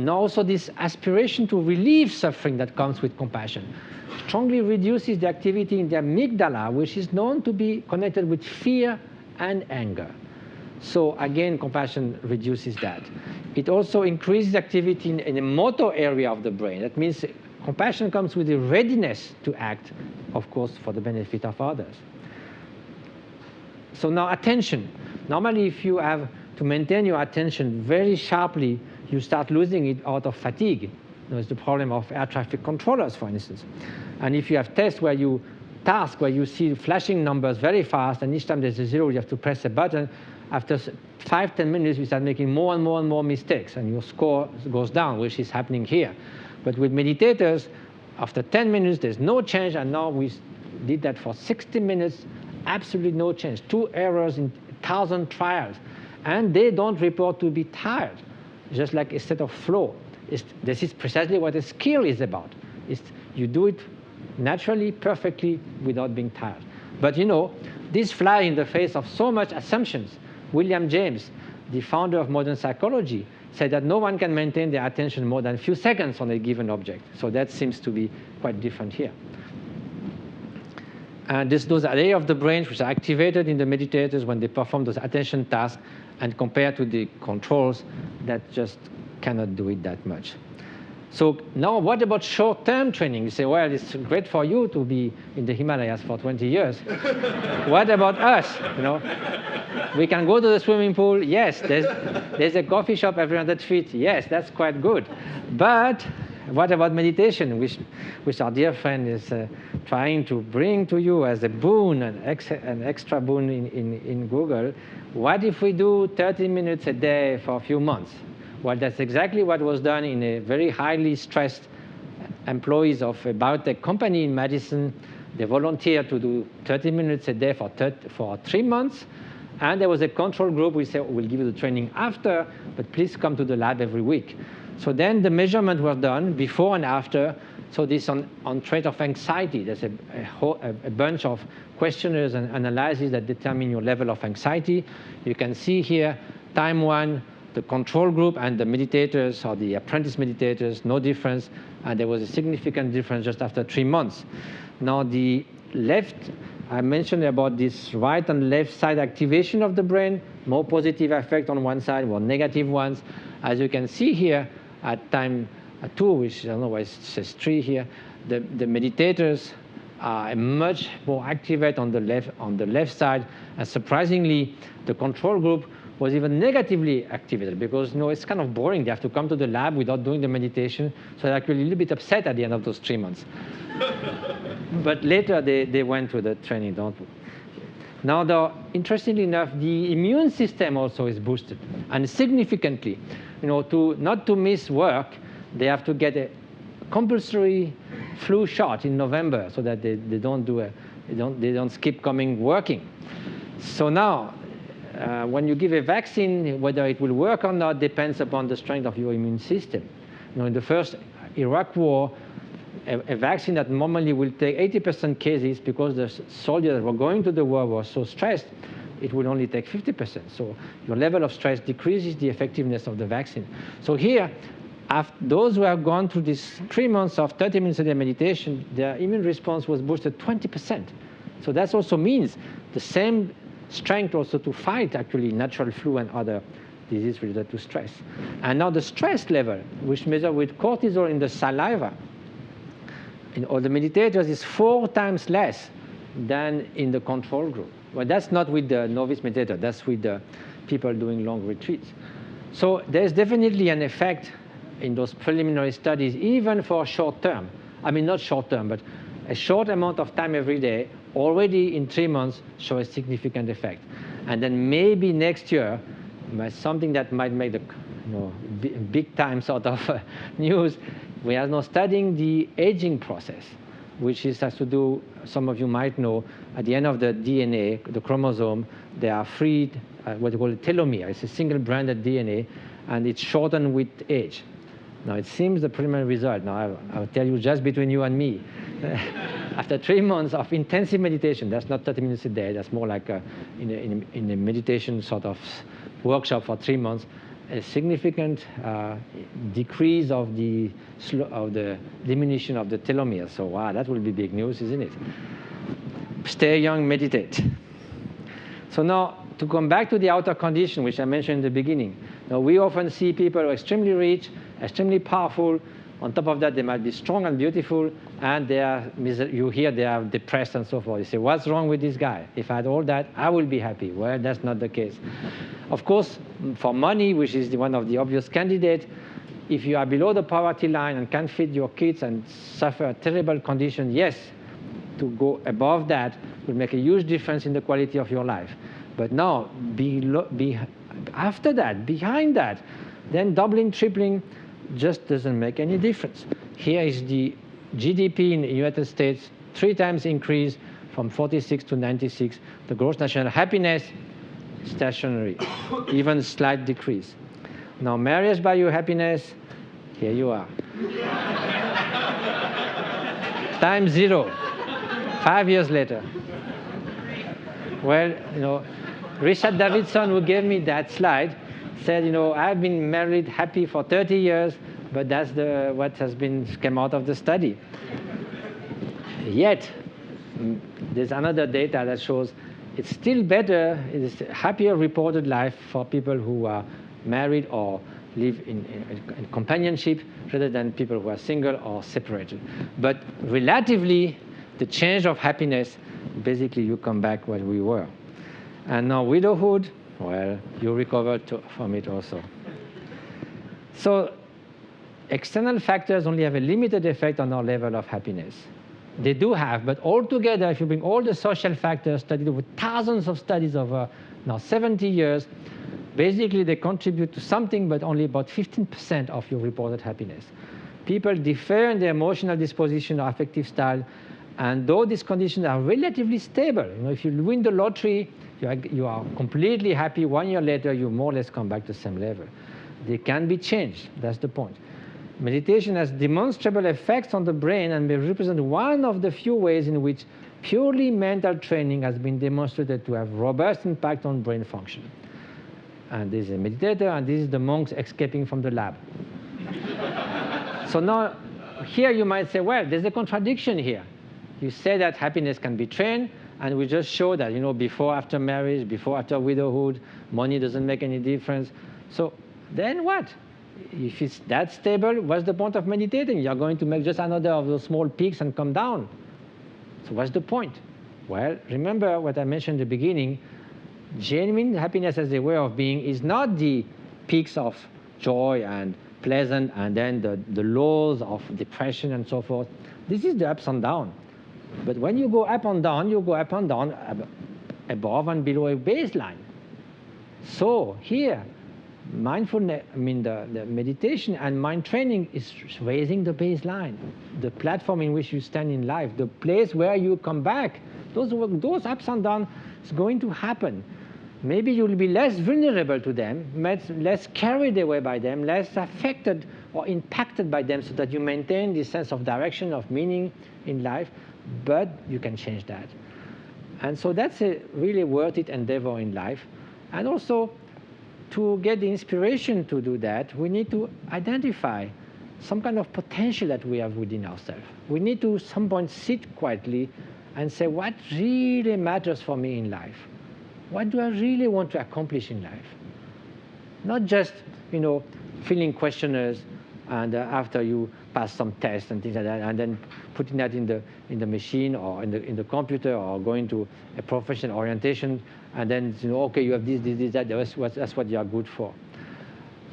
also this aspiration to relieve suffering that comes with compassion strongly reduces the activity in the amygdala, which is known to be connected with fear and anger. So again, compassion reduces that. It also increases activity in the motor area of the brain. That means compassion comes with a readiness to act, of course, for the benefit of others. So now attention. Normally, if you have to maintain your attention very sharply, you start losing it out of fatigue. There's the problem of air traffic controllers, for instance. And if you have tests where you see flashing numbers very fast, and each time there's a 0, you have to press a button, after 5-10 minutes, you start making more and more and more mistakes, and your score goes down, which is happening here. But with meditators, after 10 minutes, there's no change, and now we did that for 60 minutes, absolutely no change. 2 errors in 1,000 trials. And they don't report to be tired, just like a state of flow. This is precisely what a skill is about. You do it naturally, perfectly, without being tired. But you know, this flies in the face of so much assumptions. William James, the founder of modern psychology, said that no one can maintain their attention more than a few seconds on a given object. So that seems to be quite different here. And those areas of the brain which are activated in the meditators when they perform those attention tasks, and compared to the controls that just cannot do it that much. So now what about short-term training? You say, well, it's great for you to be in the Himalayas for 20 years. What about us? You know, we can go to the swimming pool. Yes, there's a coffee shop every 100 feet. Yes, that's quite good. But what about meditation, which our dear friend is trying to bring to you as a boon, an extra boon in Google? What if we do 30 minutes a day for a few months? Well, that's exactly what was done in a very highly stressed employees of a biotech company in Madison. They volunteered to do 30 minutes a day for 3 months. And there was a control group. We said, we'll give you the training after, but please come to the lab every week. So then the measurement was done before and after. So this on trait of anxiety, there's a bunch of questionnaires and analyses that determine your level of anxiety. You can see here, time 1, the control group and the meditators or the apprentice meditators, no difference. And there was a significant difference just after 3 months. Now the left, I mentioned about this right and left side activation of the brain, more positive effect on one side, more negative ones. As you can see here, at time 2, which I don't know why it says 3 here, the meditators are much more activated on the left side, and surprisingly, the control group was even negatively activated because it's kind of boring. They have to come to the lab without doing the meditation, so they're actually a little bit upset at the end of those 3 months. But later they went to the training, don't we? Now, though, interestingly enough, the immune system also is boosted, and significantly. Not to miss work, they have to get a compulsory flu shot in November so that they don't skip working. So now, when you give a vaccine, whether it will work or not depends upon the strength of your immune system. In the first Iraq war, a vaccine that normally will take 80% cases because the soldiers that were going to the war were so stressed, it will only take 50%. So your level of stress decreases the effectiveness of the vaccine. So here, after those who have gone through these 3 months of 30 minutes a day meditation, their immune response was boosted 20%. So that also means the same strength also to fight actually natural flu and other diseases related to stress. And now the stress level, which measured with cortisol in the saliva, in all the meditators is 4 times less than in the control group. Well, that's not with the novice meditator, that's with the people doing long retreats. So there's definitely an effect in those preliminary studies, even for short term. I mean, not short term, but a short amount of time every day, already in 3 months, show a significant effect. And then maybe next year, something that might make the big time sort of news, we are now studying the aging process, which has to do, some of you might know, at the end of the DNA, the chromosome, there are free, what we call a telomere. It's a single-branded DNA, and it's shortened with age. Now, it seems the preliminary result. Now, I'll tell you just between you and me. After 3 months of intensive meditation, that's not 30 minutes a day, that's more like in a meditation sort of workshop for 3 months, a significant decrease of the diminution of the telomere. So, wow, that will be big news, isn't it? Stay young, meditate. So now, to come back to the outer condition, which I mentioned in the beginning. Now, we often see people who are extremely rich, extremely powerful. On top of that, they might be strong and beautiful, and you hear they are depressed and so forth. You say, what's wrong with this guy? If I had all that, I will be happy. Well, that's not the case. Of course, for money, which is one of the obvious candidates, if you are below the poverty line and can't feed your kids and suffer a terrible condition, yes, to go above that will make a huge difference in the quality of your life. But now, after that, behind that, then doubling, tripling just doesn't make any difference. Here is the GDP in the United States, 3 times increase from 46 to 96. The gross national happiness, stationary, even slight decrease. Now, marriage by your happiness, here you are. Time 0, 5 years later. Well, Richard Davidson, who gave me that slide, said, I've been married happy for 30 years, but that's what has come out of the study. Yet, there's another data that shows it's still better, it's a happier reported life for people who are married or live in companionship rather than people who are single or separated. But relatively, the change of happiness, basically you come back where we were. And now widowhood, well, you recovered from it also. So external factors only have a limited effect on our level of happiness. They do have, but altogether, if you bring all the social factors studied over thousands of studies over now 70 years, basically they contribute to something, but only about 15% of your reported happiness. People differ in their emotional disposition or affective style, and though these conditions are relatively stable, if you win the lottery, you are completely happy. 1 year later, you more or less come back to the same level. They can be changed. That's the point. Meditation has demonstrable effects on the brain and may represent one of the few ways in which purely mental training has been demonstrated to have robust impact on brain function. And this is a meditator, and this is the monks escaping from the lab. So now, here you might say, well, there's a contradiction here. You say that happiness can be trained, and we just show that, before, after marriage, before, after widowhood, money doesn't make any difference. So then what? If it's that stable, what's the point of meditating? You're going to make just another of those small peaks and come down. So what's the point? Well, remember what I mentioned at the beginning. Genuine happiness as a way of being is not the peaks of joy and pleasant and then the lows of depression and so forth. This is the ups and downs. But when you go up and down, you go up and down above and below a baseline. So here, mindfulness, the meditation and mind training is raising the baseline, the platform in which you stand in life, the place where you come back. Those ups and downs is going to happen. Maybe you'll be less vulnerable to them, less carried away by them, less affected or impacted by them, so that you maintain this sense of direction, of meaning in life, but you can change that. And so that's a really worth it endeavor in life. And also, to get the inspiration to do that, we need to identify some kind of potential that we have within ourselves. We need to, at some point, sit quietly and say, what really matters for me in life? What do I really want to accomplish in life? Not just, filling questionnaires and after you pass some tests and things like that, and then putting that in the machine or in the computer, or going to a professional orientation, and then okay, you have this, that. That's what you are good for.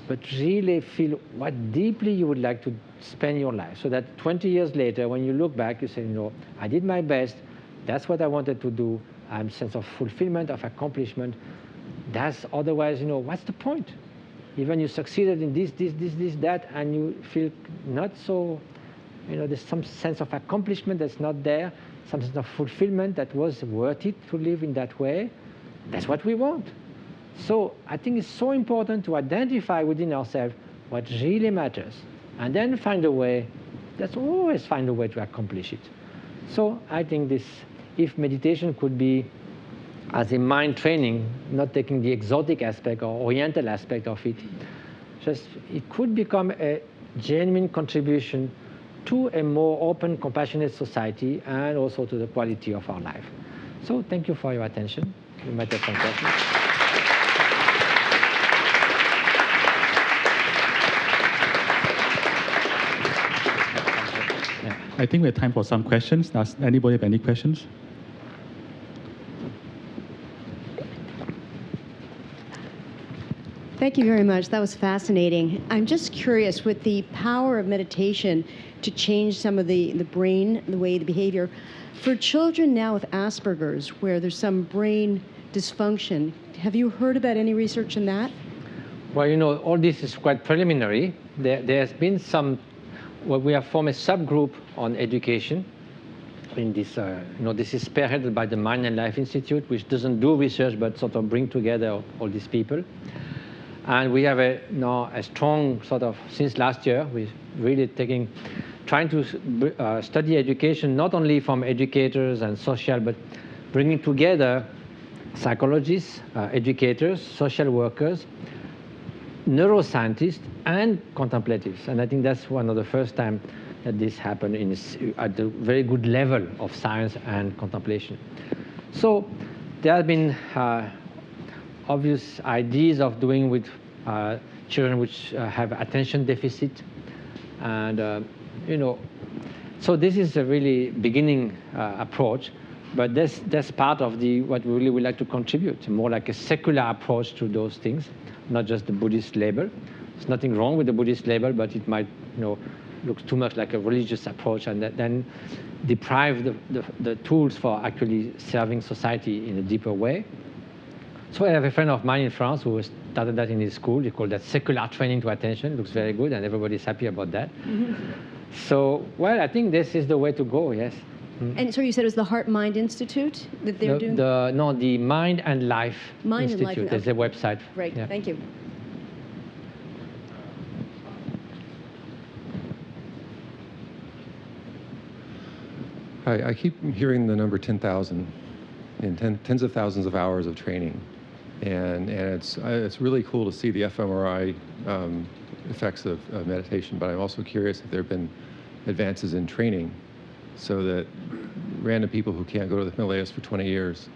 But really feel what deeply you would like to spend your life, so that 20 years later, when you look back, you say, I did my best. That's what I wanted to do. I'm sense of fulfillment, of accomplishment. That's otherwise, what's the point? Even you succeeded in this, that, and you feel not so, there's some sense of accomplishment that's not there, some sense of fulfillment that was worth it to live in that way. That's what we want. So I think it's so important to identify within ourselves what really matters, and then find a way. Let's always find a way to accomplish it. So I think if meditation could be as a mind training, not taking the exotic aspect or oriental aspect of it, it could become a genuine contribution to a more open, compassionate society, and also to the quality of our life. So thank you for your attention. You might have some questions. I think we have time for some questions. Does anybody have any questions? Thank you very much. That was fascinating. I'm just curious, with the power of meditation to change some of the brain, the way the behavior, for children now with Asperger's, where there's some brain dysfunction, have you heard about any research in that? Well, all this is quite preliminary. There's been some, we have formed a subgroup on education. In this, this is spearheaded by the Mind and Life Institute, which doesn't do research, but sort of bring together all these people. And we have a strong sort of, since last year, we're really trying to study education, not only from educators and social, but bringing together psychologists, educators, social workers, neuroscientists, and contemplatives. And I think that's one of the first time that this happened at a very good level of science and contemplation. So there have been obvious ideas of doing with children which have attention deficit, and so this is a really beginning approach, but that's part of what we really would like to contribute, more like a secular approach to those things, not just the Buddhist label. There's nothing wrong with the Buddhist label, but it might looks too much like a religious approach, and then deprive the tools for actually serving society in a deeper way. So I have a friend of mine in France who started that in his school. He called that secular training to attention. It looks very good, and everybody's happy about that. So, well, I think this is the way to go, yes. And so you said it was the Heart Mind Institute that they're doing? No, the Mind and Life Mind Institute. And Life. There's a website. Right, yeah. Thank you. Hi, I keep hearing the number 10,000 and tens of thousands of hours of training. And it's really cool to see the fMRI effects of meditation, but I'm also curious if there have been advances in training so that random people who can't go to the Himalayas for 20 years.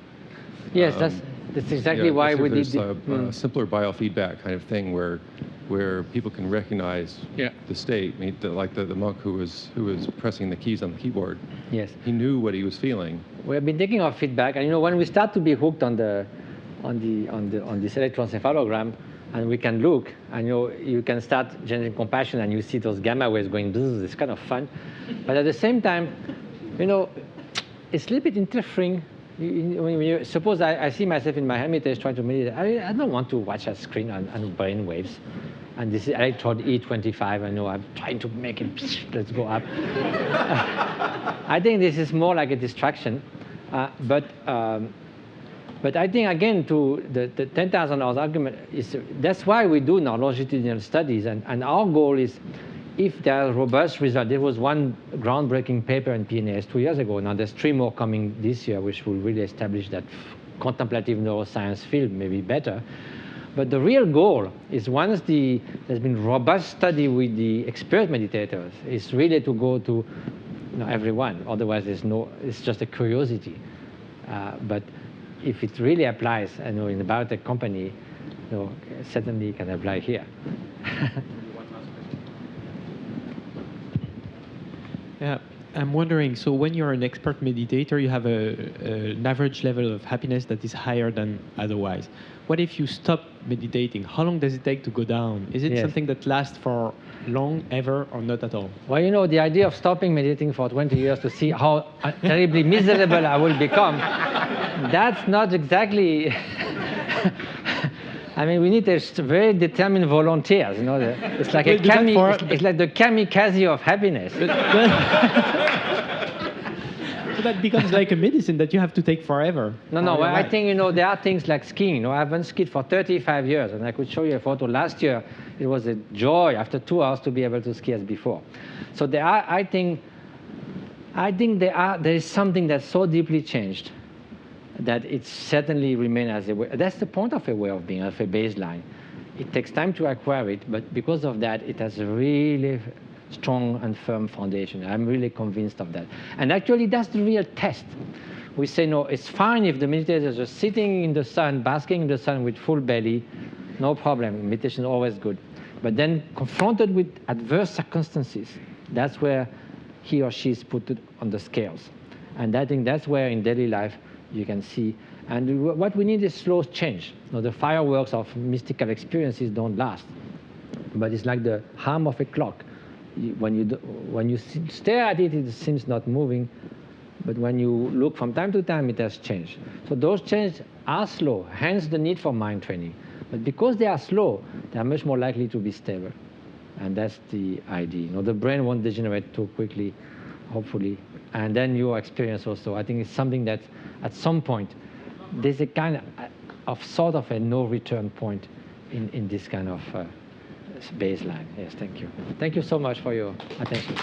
Yes, that's exactly why we did a simpler biofeedback kind of thing where people can recognize the state. I mean, like the monk who was pressing the keys on the keyboard. Yes, he knew what he was feeling. We have been taking our feedback, and when we start to be hooked on this electroencephalogram, and we can look, and you can start generating compassion, and you see those gamma waves going. It's kind of fun, but at the same time, it's a little bit interfering. Suppose I see myself in my Hermitage trying to meditate. I don't want to watch a screen and brain waves. And this is electrode E25. I know I'm trying to make it, let's go up. I think this is more like a distraction. But I think, again, to the 10,000 hours argument, that's why we do now longitudinal studies. And our goal is, if there are robust results, there was one groundbreaking paper in PNAS 2 years ago. Now there's 3 more coming this year, which will really establish that contemplative neuroscience field may be better. But the real goal is, once there's been robust study with the expert meditators, is really to go to everyone. Otherwise, it's just a curiosity. But if it really applies, in a biotech company, certainly can apply here. Yeah, I'm wondering, so when you're an expert meditator, you have an average level of happiness that is higher than otherwise. What if you stop meditating? How long does it take to go down? Is it something that lasts for long, ever, or not at all? Well, the idea of stopping meditating for 20 years to see how terribly miserable I will become, that's not exactly... I mean, we need very determined volunteers. It's like it's like the kamikaze of happiness. So that becomes like a medicine that you have to take forever. No. I think there are things like skiing. I haven't skied for 35 years, and I could show you a photo last year. It was a joy after 2 hours to be able to ski as before. So I think there is something that's so deeply changed that it certainly remains as a way. That's the point of a way of being, of a baseline. It takes time to acquire it, but because of that, it has a really strong and firm foundation. I'm really convinced of that. And actually, that's the real test. We say, no, it's fine if the meditators are sitting in the sun, basking in the sun with full belly, no problem. Meditation is always good. But then confronted with adverse circumstances, that's where he or she is put on the scales. And I think that's where in daily life, you can see. And what we need is slow change. The fireworks of mystical experiences don't last. But it's like the hum of a clock. When you stare at it, it seems not moving. But when you look from time to time, it has changed. So those changes are slow, hence the need for mind training. But because they are slow, they are much more likely to be stable. And that's the idea. The brain won't degenerate too quickly, hopefully. And then your experience also. I think it's something that at some point, there's a kind of sort of a no return point in this kind of baseline. Yes, thank you. Thank you so much for your attention.